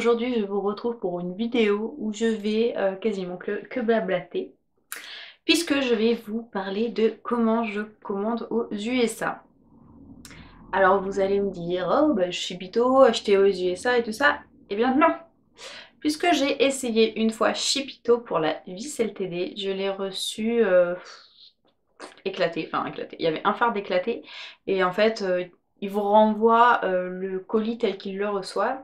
aujourd'hui je vous retrouve pour une vidéo où je vais quasiment que blablater, puisque je vais vous parler de comment je commande aux USA. Alors vous allez me dire, oh bah Shipito, acheter aux USA et tout ça. Eh bien non, puisque j'ai essayé une fois Shipito pour la vis LTD, je l'ai reçu éclaté, enfin éclaté. Il y avait un phare d'éclaté et en fait il vous renvoie le colis tel qu'il le reçoit.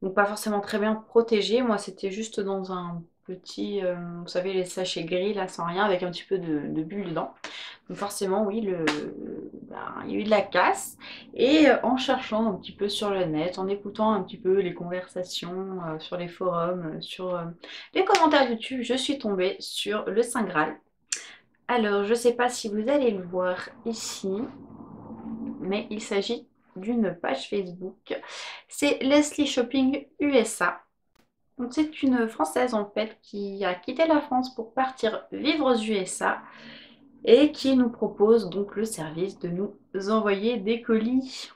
Donc pas forcément très bien protégé. Moi c'était juste dans un petit, vous savez les sachets gris là sans rien avec un petit peu de bulles dedans. Donc forcément oui, il y a eu de la casse. Et en cherchant un petit peu sur le net, en écoutant un petit peu les conversations sur les forums, sur les commentaires YouTube, je suis tombée sur le Saint Graal. Alors, je ne sais pas si vous allez le voir ici, mais il s'agit d'une page Facebook. C'est Leslie Shopping USA. Donc, c'est une Française en fait qui a quitté la France pour partir vivre aux USA et qui nous propose donc le service de nous envoyer des colis.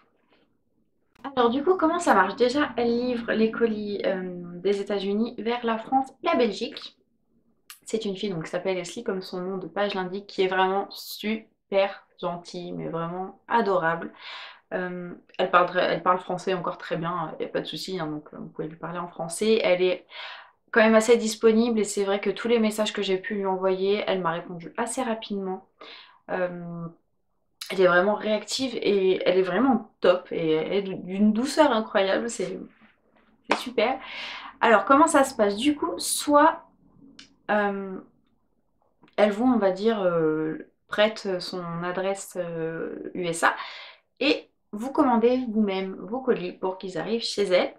Alors du coup, comment ça marche? Déjà, elle livre les colis des États-Unis vers la France et la Belgique. C'est une fille donc, qui s'appelle Leslie, comme son nom de page l'indique, qui est vraiment super gentille, mais vraiment adorable. Elle parle français encore très bien, il n'y a pas de souci, hein, donc vous pouvez lui parler en français. Elle est quand même assez disponible et c'est vrai que tous les messages que j'ai pu lui envoyer, elle m'a répondu assez rapidement. Euh, Elle est vraiment réactive et elle est vraiment top et elle est d'une douceur incroyable, c'est super. Alors comment ça se passe? Du coup, soit euh, elle vous, on va dire, prête son adresse USA et vous commandez vous-même vos colis pour qu'ils arrivent chez elle.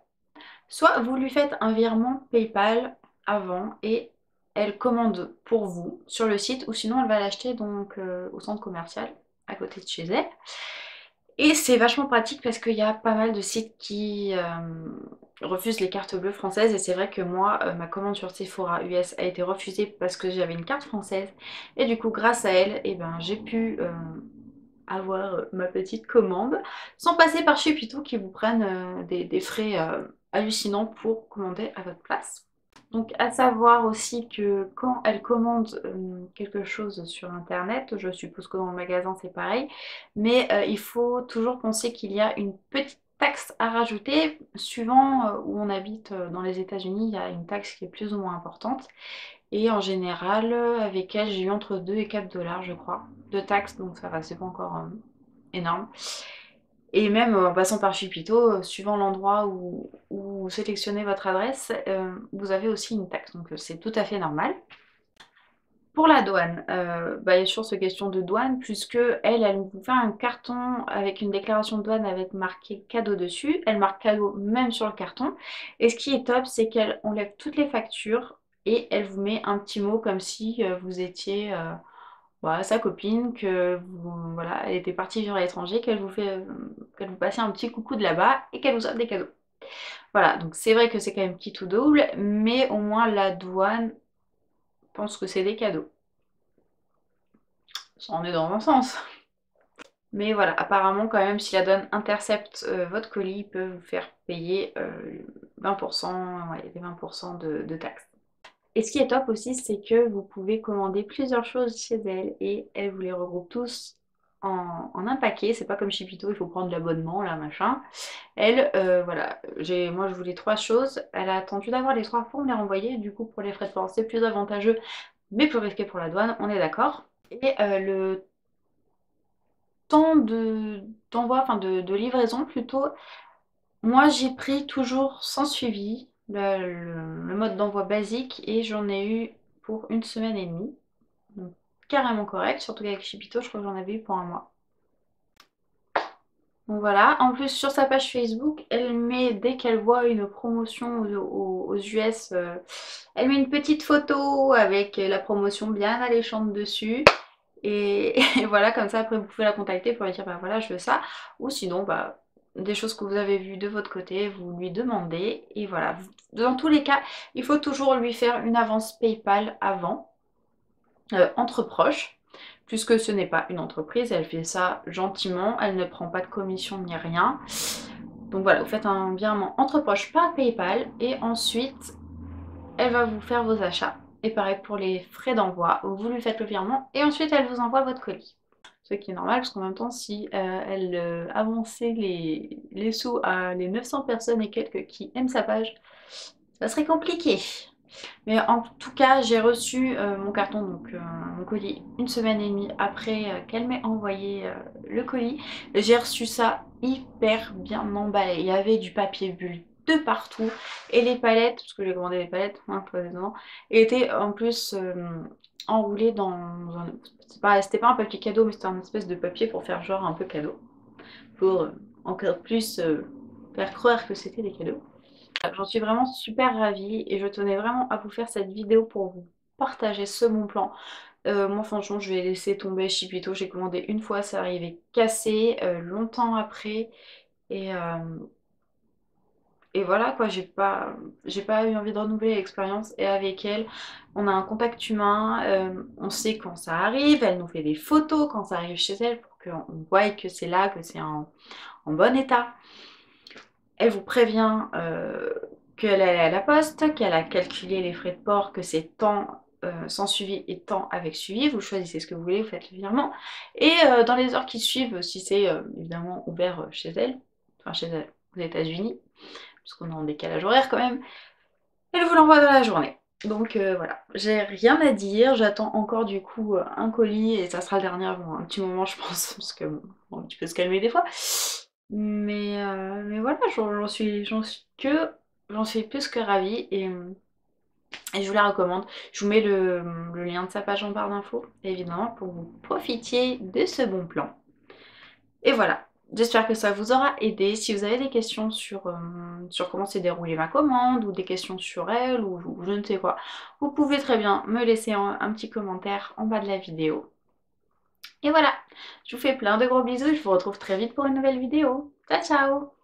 Soit vous lui faites un virement PayPal avant et elle commande pour vous sur le site ou sinon elle va l'acheter donc au centre commercial à côté de chez elle. Et c'est vachement pratique parce qu'il y a pas mal de sites qui refusent les cartes bleues françaises et c'est vrai que moi, ma commande sur Sephora US a été refusée parce que j'avais une carte française et du coup grâce à elle, eh ben, j'ai pu avoir ma petite commande sans passer par chez Pito qui vous prennent des frais hallucinants pour commander à votre place. Donc à savoir aussi que quand elle commande quelque chose sur internet, je suppose que dans le magasin c'est pareil, mais il faut toujours penser qu'il y a une petite taxe à rajouter suivant où on habite dans les États-Unis, il y a une taxe qui est plus ou moins importante et en général avec elle j'ai eu entre 2 et 4 dollars je crois de taxes donc ça va, c'est pas encore énorme. Et même en passant par Chipito, suivant l'endroit où vous sélectionnez votre adresse, vous avez aussi une taxe, donc c'est tout à fait normal. Pour la douane, bah, il y a toujours cette question de douane, puisque elle vous fait un carton avec une déclaration de douane avec marqué cadeau dessus. Elle marque cadeau même sur le carton. Et ce qui est top, c'est qu'elle enlève toutes les factures et elle vous met un petit mot comme si vous étiez voilà, sa copine, voilà, elle était partie vivre à l'étranger, qu'elle vous passait un petit coucou de là-bas et qu'elle vous offre des cadeaux. Voilà, donc c'est vrai que c'est quand même qui tout double, mais au moins la douane pense que c'est des cadeaux. Ça en est dans un sens. Mais voilà, apparemment quand même si la douane intercepte votre colis, il peut vous faire payer 20%, ouais, les 20% de taxes. Et ce qui est top aussi, c'est que vous pouvez commander plusieurs choses chez elle et elle vous les regroupe tous en un paquet. C'est pas comme chez Pito, il faut prendre l'abonnement, là, machin. Elle, voilà, moi je voulais 3 choses. Elle a attendu d'avoir les 3 pour me les renvoyer. Du coup, pour les frais de port, c'est plus avantageux, mais plus risqué pour la douane, on est d'accord. Et le temps d'envoi, enfin de livraison plutôt, moi j'ai pris toujours sans suivi le mode d'envoi basique et j'en ai eu pour une semaine et demie. Donc, carrément correct, surtout qu'avec Chipito, je crois que j'en avais eu pour un mois. Donc voilà, en plus sur sa page Facebook, elle met, dès qu'elle voit une promotion aux US, elle met une petite photo avec la promotion bien alléchante dessus. Et voilà, comme ça après vous pouvez la contacter pour lui dire bah voilà je veux ça. Ou sinon bah des choses que vous avez vues de votre côté, vous lui demandez. Et voilà, dans tous les cas, il faut toujours lui faire une avance PayPal avant, entre proches. Puisque ce n'est pas une entreprise, elle fait ça gentiment, elle ne prend pas de commission ni rien. Donc voilà, vous faites un virement entre poches par PayPal et ensuite elle va vous faire vos achats. Et pareil pour les frais d'envoi, vous lui faites le virement et ensuite elle vous envoie votre colis. Ce qui est normal parce qu'en même temps, si elle avançait les sous à les 900 personnes et quelques qui aiment sa page, ça serait compliqué. Mais en tout cas, j'ai reçu mon carton, donc mon colis, une semaine et demie après qu'elle m'ait envoyé le colis. J'ai reçu ça hyper bien emballé. Il y avait du papier bulle de partout. Et les palettes, parce que j'ai commandé des palettes, hein, précédemment, étaient en plus enroulées dans un... C'était pas un papier cadeau, mais c'était un espèce de papier pour faire genre un peu cadeau. Pour encore plus faire croire que c'était des cadeaux. J'en suis vraiment super ravie et je tenais vraiment à vous faire cette vidéo pour vous partager ce bon plan. Moi franchement je vais laisser tomber Chipito, j'ai commandé une fois, ça arrivait cassé longtemps après et, euh, et voilà quoi, j'ai pas eu envie de renouveler l'expérience et avec elle on a un contact humain, on sait quand ça arrive, elle nous fait des photos quand ça arrive chez elle pour qu'on voie que c'est là, que c'est en bon état. Elle vous prévient qu'elle est allée à la poste, qu'elle a calculé les frais de port, que c'est temps sans suivi et temps avec suivi. Vous choisissez ce que vous voulez, vous faites le virement. Et dans les heures qui suivent, si c'est évidemment ouvert chez elle, enfin chez elle aux États-Unis, puisqu'on est en décalage horaire quand même, elle vous l'envoie dans la journée. Donc voilà, j'ai rien à dire, j'attends encore du coup un colis et ça sera le dernier avant un petit moment je pense, parce que bon, un petit peu se calmer des fois. Mais voilà, j'en suis plus que ravie et je vous la recommande. Je vous mets le lien de sa page en barre d'infos, évidemment, pour que vous profitiez de ce bon plan. Et voilà, j'espère que ça vous aura aidé. Si vous avez des questions sur comment s'est déroulée ma commande, ou des questions sur elle, ou je ne sais quoi, vous pouvez très bien me laisser un petit commentaire en bas de la vidéo. Et voilà, je vous fais plein de gros bisous, je vous retrouve très vite pour une nouvelle vidéo. Ciao ciao!